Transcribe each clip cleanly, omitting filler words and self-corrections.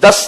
10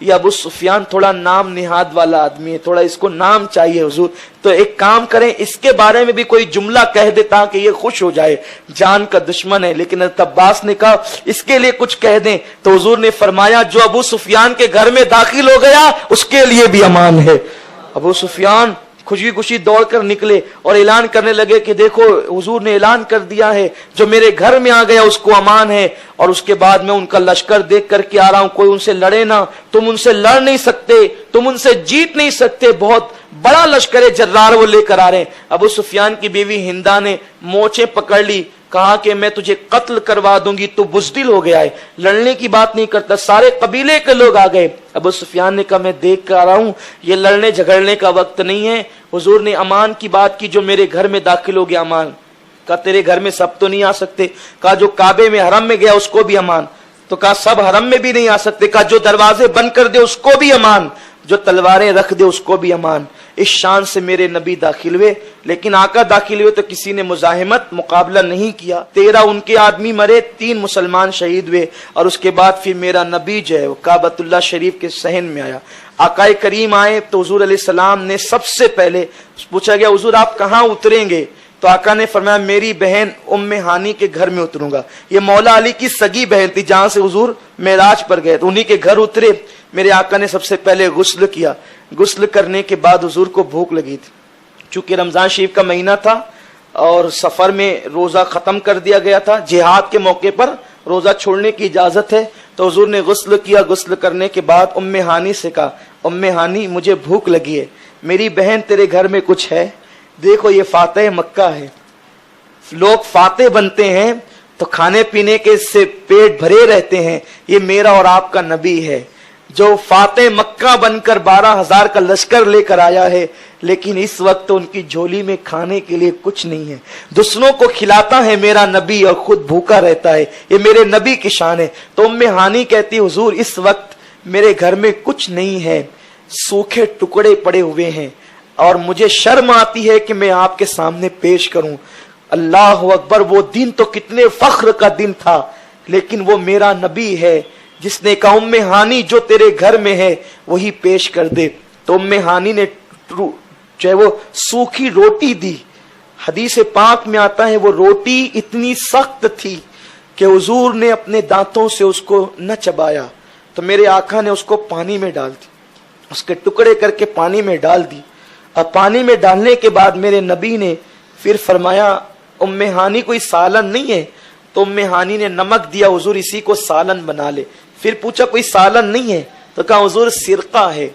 یہ ابو سفیان تھوڑا نام نہاد والا آدمی ہے, تھوڑا اس کو نام چاہیے حضور, تو ایک کام کریں اس کے بارے میں بھی کوئی جملہ کہہ دے تاکہ یہ خوش ہو جائے, جان کا دشمن ہے. لیکن حضرت عباس نے کہا اس کے لیے کچھ کہہ دیں, تو حضور نے فرمایا جو ابو سفیان کے گھر میں داخل ہو گیا اس کے لیے بھی امان ہے. ابو سفیان خوشی خوشی دوڑ کر نکلے اور اعلان کرنے لگے کہ دیکھو حضور نے اعلان کر دیا ہے جو میرے گھر میں آ گیا اس کو امان ہے. اور اس کے بعد میں ان کا لشکر دیکھ کر کے آ رہا ہوں, کوئی ان سے لڑے نہ, تم ان سے لڑ نہیں سکتے, تم ان سے جیت نہیں سکتے, بہت بڑا لشکر جرار وہ لے کر آ رہے ہیں. ابو سفیان کی بیوی ہندا نے موچیں پکڑ لی, کہا کہ میں تجھے قتل کروا دوں گی, تو بزدل ہو گیا ہے, لڑنے کی بات نہیں کرتا. سارے قبیلے کے لوگ آ گئے. ابو سفیان نے کہا میں دیکھ کر آ رہا ہوں, یہ لڑنے جھگڑنے کا وقت نہیں ہے. حضور نے امان کی بات کی, جو میرے گھر میں داخل ہو گیا امان. کہا تیرے گھر میں سب تو نہیں آ سکتے. کہا جو کعبے میں حرم میں گیا اس کو بھی امان. تو کہا سب حرم میں بھی نہیں آ سکتے. کہا جو دروازے بند کر دے اس کو بھی امان, جو تلواریں رکھ دے اس کو بھی امان. اس شان سے میرے نبی داخل ہوئے. لیکن آقا داخل ہوئے تو کسی نے مزاحمت مقابلہ نہیں کیا. 13 ان کے آدمی مرے, 3 مسلمان شہید ہوئے. اور اس کے بعد پھر میرا نبی جو ہے وہ کعبۃ اللہ شریف کے صحن میں آیا. آقا کریم آئے تو حضور علیہ السلام نے سب سے پہلے پوچھا گیا حضور آپ کہاں اتریں گے؟ تو آقا نے فرمایا میری بہن ام ہانی کے گھر میں اتروں گا. یہ مولا علی کی سگی بہن تھی جہاں سے حضور معراج پر گئے, تو انہی کے گھر اترے. میرے آقا نے سب سے پہلے غسل کیا. غسل کرنے کے بعد حضور کو بھوک لگی تھی. چونکہ رمضان شریف کا مہینہ تھا اور سفر میں روزہ ختم کر دیا گیا تھا, جہاد کے موقع پر روزہ چھوڑنے کی اجازت ہے. تو حضور نے غسل کیا. غسل کرنے کے بعد ام ہانی سے کہا ام ہانی مجھے بھوک لگی ہے, میری بہن تیرے گھر میں کچھ ہے؟ دیکھو یہ فاتح مکہ ہے, لوگ فاتح بنتے ہیں تو کھانے پینے کے سے پیٹ بھرے رہتے ہیں. یہ میرا اور آپ کا نبی ہے جو فاتح مکہ بن کر 12,000 کا لشکر لے کر آیا ہے, لیکن اس وقت ان کی جھولی میں کھانے کے لیے کچھ نہیں ہے. دوسروں کو کھلاتا ہے میرا نبی اور خود بھوکا رہتا ہے, یہ میرے نبی کی شان ہے. تو ام ہانی کہتی حضور اس وقت میرے گھر میں کچھ نہیں ہے, سوکھے ٹکڑے پڑے ہوئے ہیں اور مجھے شرم آتی ہے کہ میں آپ کے سامنے پیش کروں. اللہ اکبر, وہ دن تو کتنے فخر کا دن تھا, لیکن وہ میرا نبی ہے جس نے کہا ام ہانی جو تیرے گھر میں ہے وہی پیش کر دے. تو ام ہانی نے جو ہے وہ سوکھی روٹی دی. حدیث پاک میں آتا ہے وہ روٹی اتنی سخت تھی کہ حضور نے اپنے دانتوں سے اس کو نہ چبایا. تو میرے آقا نے اس کو پانی میں ڈال دی, اس کے ٹکڑے کر کے پانی میں ڈال دی. اور پانی میں ڈالنے کے بعد میرے نبی نے پھر فرمایا ام ہانی کوئی سالن نہیں ہے؟ تو ام ہانی نے نمک دیا, حضور اسی کو سالن بنا لے. پھر پوچھا کوئی سالن نہیں ہے؟ تو کہا حضور سرکہ ہے.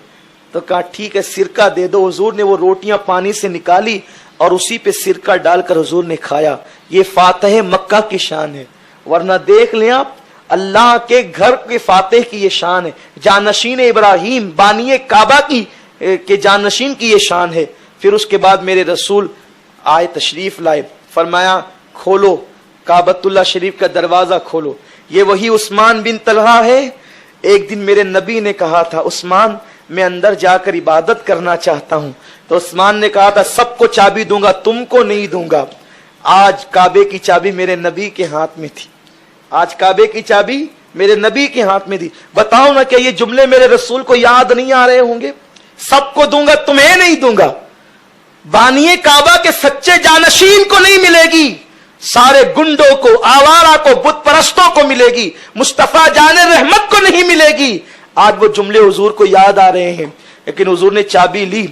تو کہا ٹھیک ہے سرکہ دے دو. حضور نے وہ روٹیاں پانی سے نکالی اور اسی پہ سرکہ ڈال کر حضور نے کھایا. یہ فاتح مکہ کی شان ہے. ورنہ دیکھ لیں آپ اللہ کے گھر کے فاتح کی یہ شان ہے, جانشین ابراہیم بانی کعبہ کی کہ جانشین کی یہ شان ہے. پھر اس کے بعد میرے رسول آئے, تشریف لائے, فرمایا کھولو کعبۃ اللہ شریف کا دروازہ کھولو. یہ وہی عثمان بن طلحہ ہے. ایک دن میرے نبی نے کہا تھا عثمان میں اندر جا کر عبادت کرنا چاہتا ہوں. تو عثمان نے کہا تھا سب کو چابی دوں گا, تم کو نہیں دوں گا. آج کعبے کی چابی میرے نبی کے ہاتھ میں تھی, آج کعبے کی چابی میرے نبی کے ہاتھ میں تھی. بتاؤ نا کہ یہ جملے میرے رسول کو یاد نہیں آ رہے ہوں گے؟ سب کو دوں گا تمہیں نہیں دوں گا, بانی کعبہ کے سچے جانشین کو نہیں ملے گی, سارے گنڈوں کو, آوارہ کو, بت پرستوں کو ملے گی, مصطفیٰ جان رحمت کو نہیں ملے گی. آج وہ جملے حضور کو یاد آ رہے ہیں, لیکن حضور نے چابی لی,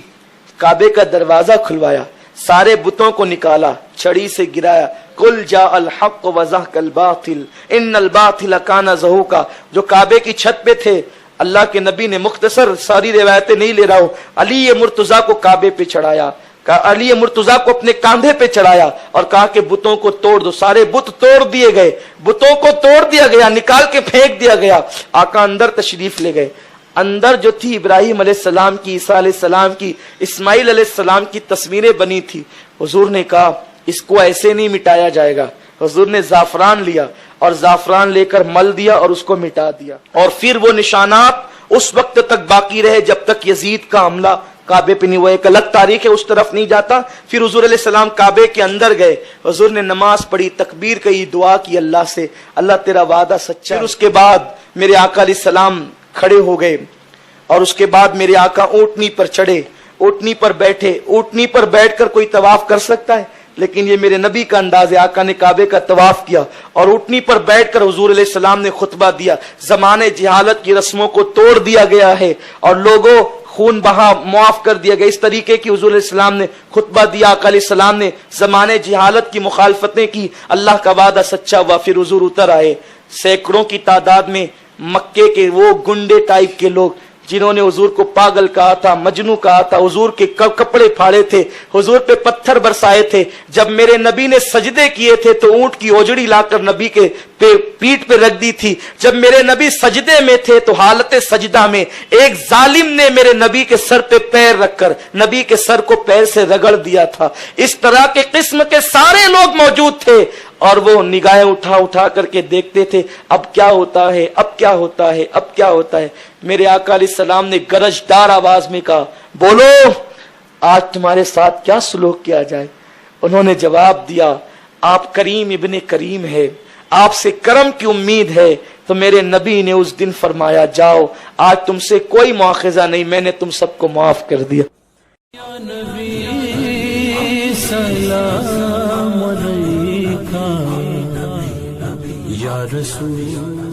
کعبے کا دروازہ کھلوایا, سارے بتوں کو نکالا, چھڑی سے گرایا. قل جاء الحق وزهق الباطل ان الباطل کان زہوقا. جو کعبے کی چھت پہ تھے, اللہ کے نبی نے مختصر ساری روایتیں نہیں لے رہا ہوں, علی مرتضیٰ کو کعبے پہ چڑھایا, علی مرتضیٰ کو اپنے کاندھے پہ چڑھایا اور کہا کہ بتوں کو توڑ دو. سارے بت توڑ دیے گئے, بتوں کو توڑ دیا گیا, نکال کے پھینک دیا گیا. آقا اندر تشریف لے گئے. اندر جو تھی ابراہیم علیہ السلام کی, عیسیٰ علیہ السلام کی, اسماعیل علیہ السلام کی تصویریں بنی تھی. حضور نے کہا اس کو ایسے نہیں مٹایا جائے گا. حضور نے زعفران لیا اور زعفران لے کر مل دیا اور اس کو مٹا دیا. اور پھر وہ نشانات اس وقت تک باقی رہے جب تک یزید کا حملہ کعبے پہ نہیں ہوا. ایک الگ تاریخ ہے, اس طرف نہیں جاتا. پھر حضور علیہ السلام کعبے کے اندر گئے, حضور نے نماز پڑھی, تکبیر کہی, دعا کی اللہ سے, اللہ تیرا وعدہ سچا. پھر اس کے بعد میرے آقا علیہ السلام کھڑے ہو گئے, اور اس کے بعد میرے آقا اونٹنی پر چڑھے, اونٹنی پر بیٹھے. اونٹنی پر بیٹھ کر کوئی طواف کر سکتا ہے؟ لیکن یہ میرے نبی کا انداز ہے. آقا نے کعبے کا طواف کیا اور اونٹنی پر بیٹھ کر حضور علیہ السلام نے خطبہ دیا. زمانے جہالت کی رسموں کو توڑ دیا گیا ہے اور لوگوں خون بہا معاف کر دیا گیا. اس طریقے کی حضور علیہ السلام نے خطبہ دیا. آقا علیہ السلام نے زمانے جہالت کی مخالفتیں کی. اللہ کا وعدہ سچا ہوا. پھر حضور اتر آئے. سینکڑوں کی تعداد میں مکے کے وہ گنڈے ٹائپ کے لوگ جنہوں نے حضور کو پاگل کہا تھا, مجنوں کہا تھا, حضور کے کپڑے پھاڑے تھے, حضور پہ پتھر برسائے تھے. جب میرے نبی نے سجدے کیے تھے تو اونٹ کی اوجڑی لا کر نبی کے پیٹ پہ رکھ دی تھی. جب میرے نبی سجدے میں تھے تو حالت سجدہ میں ایک ظالم نے میرے نبی کے سر پہ پیر رکھ کر نبی کے سر کو پیر سے رگڑ دیا تھا. اس طرح کے قسم کے سارے لوگ موجود تھے اور وہ نگاہیں اٹھا اٹھا کر کے دیکھتے تھے اب کیا ہوتا ہے, اب کیا ہوتا ہے, اب کیا ہوتا ہے. میرے آقا علیہ السلام نے گرجدار آواز میں کہا, بولو آج تمہارے ساتھ کیا سلوک کیا جائے. انہوں نے جواب دیا, آپ کریم ابن کریم ہے, آپ سے کرم کی امید ہے. تو میرے نبی نے اس دن فرمایا, جاؤ آج تم سے کوئی مواخذہ نہیں, میں نے تم سب کو معاف کر دیا. یا نبی سلام علیکہ یا رسول